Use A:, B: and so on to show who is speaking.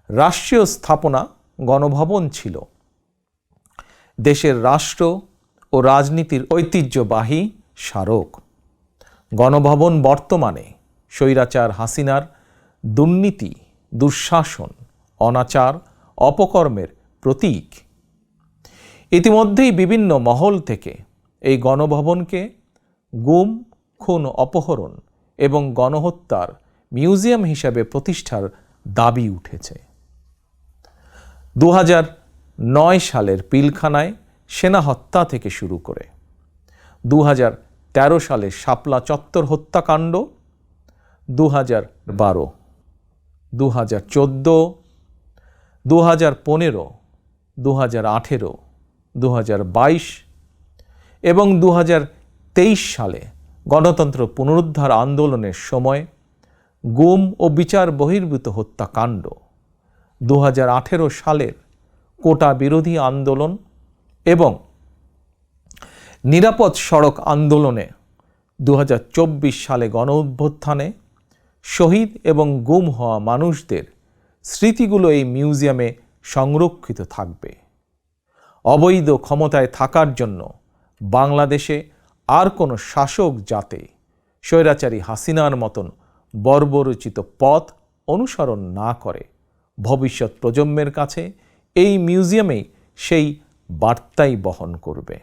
A: রাষ্ট্রীয় স্থাপনা গণভবন ছিল। দেশের রাষ্ট্র ও রাজনীতির ঐতিহ্যবাহী স্মারক। গণভবন বর্তমানে স্বৈরাচার হাসিনার দুর্নীতি, দুঃশাসন, অনাচার, অপকর্মের প্রতীক। ইতিমধ্যেই বিভিন্ন মহল থেকে এই গণভবনকে গুম, খুন, অপহরণ এবং গণহত্যার মিউজিয়াম হিসাবে প্রতিষ্ঠার দাবি উঠেছে। 2009 সালের পিলখানায় সেনা হত্যা থেকে শুরু করে 2013 সালের শাপলা চত্বর হত্যাকাণ্ড, 2012, 2014, 2015, 2018, 2022 এবং 2023 সালে গণতন্ত্র পুনরুদ্ধার আন্দোলনের সময় গুম ও বিচার বহির্ভূত হত্যাকাণ্ড, 2018 সালের কোটা বিরোধী আন্দোলন এবং নিরাপদ সড়ক আন্দোলনে 2024 সালে গণঅভ্যুত্থানে শহীদ এবং গুম হওয়া মানুষদের স্মৃতিগুলো এই মিউজিয়ামে সংরক্ষিত থাকবে। অবৈধ ক্ষমতায় থাকার জন্য বাংলাদেশে আর কোনো শাসক যাতে স্বৈরাচারী হাসিনার মতন বর্বরোচিত পথ অনুসরণ না করে, ভবিষ্যৎ প্রজন্মের কাছে এই মিউজিয়ামেই সেই বার্তাই বহন করবে।